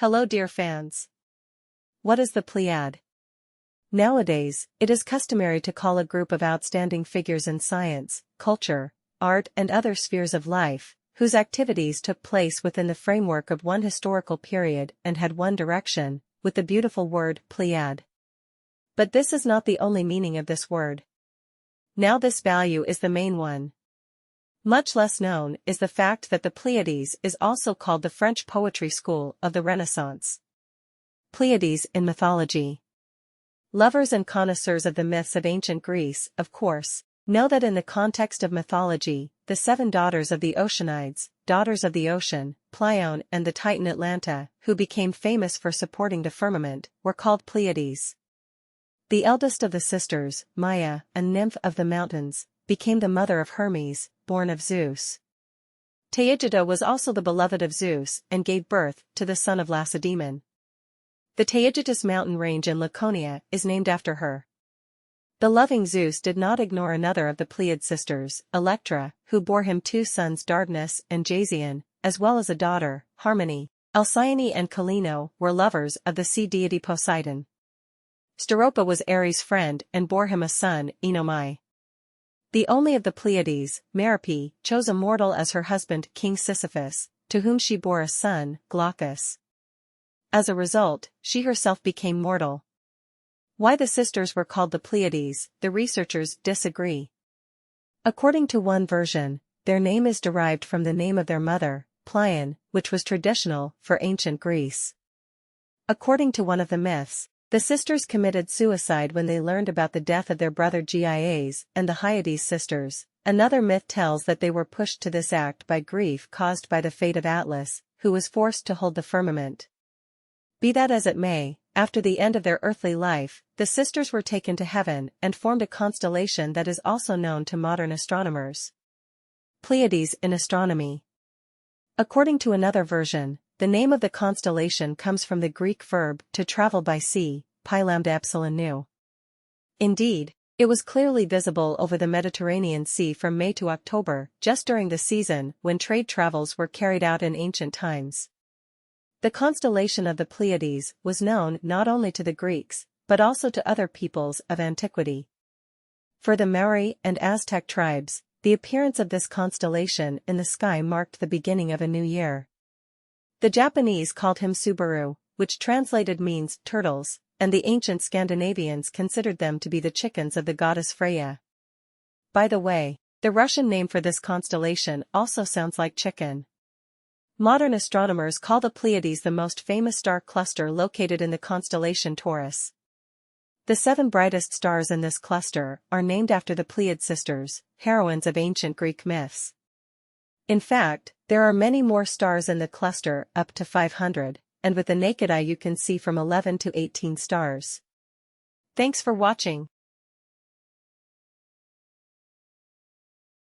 Hello dear fans. What is the Pleiad? Nowadays, it is customary to call a group of outstanding figures in science, culture, art and other spheres of life, whose activities took place within the framework of one historical period and had one direction, with the beautiful word Pleiad. But this is not the only meaning of this word. Now this value is the main one. Much less known is the fact that the Pleiades is also called the French poetry school of the Renaissance. Pleiades in mythology. Lovers and connoisseurs of the myths of ancient Greece, of course, know that in the context of mythology, the 7 daughters of the Oceanides, daughters of the ocean, Pleione and the Titan Atalanta, who became famous for supporting the firmament, were called Pleiades. The eldest of the sisters, Maia, a nymph of the mountains, became the mother of Hermes, born of Zeus. Taygetus was also the beloved of Zeus and gave birth to the son of Lacedaemon. The Taygetus mountain range in Laconia is named after her. The loving Zeus did not ignore another of the Pleiad sisters, Electra, who bore him 2 sons Dardanus and Jason, as well as a daughter, Harmony. Alcyone and Kalino were lovers of the sea deity Poseidon. Steropa was Ares' friend and bore him a son, Oenomai. The only of the Pleiades, Merope, chose a mortal as her husband King Sisyphus, to whom she bore a son, Glaucus. As a result, she herself became mortal. Why the sisters were called the Pleiades, the researchers disagree. According to one version, their name is derived from the name of their mother, Pleione, which was traditional for ancient Greece. According to one of the myths, the sisters committed suicide when they learned about the death of their brother Gias and the Hyades sisters. Another myth tells that they were pushed to this act by grief caused by the fate of Atlas, who was forced to hold the firmament. Be that as it may, after the end of their earthly life, the sisters were taken to heaven and formed a constellation that is also known to modern astronomers. Pleiades in astronomy. According to another version, the name of the constellation comes from the Greek verb to travel by sea, pi lambda epsilon nu. Indeed, it was clearly visible over the Mediterranean Sea from May to October, just during the season when trade travels were carried out in ancient times. The constellation of the Pleiades was known not only to the Greeks, but also to other peoples of antiquity. For the Maori and Aztec tribes, the appearance of this constellation in the sky marked the beginning of a new year. The Japanese called him Subaru, which translated means turtles, and the ancient Scandinavians considered them to be the chickens of the goddess Freya. By the way, the Russian name for this constellation also sounds like chicken. Modern astronomers call the Pleiades the most famous star cluster located in the constellation Taurus. The 7 brightest stars in this cluster are named after the Pleiad sisters, heroines of ancient Greek myths. In fact, there are many more stars in the cluster, up to 500, and with the naked eye you can see from 11 to 18 stars. Thanks for watching.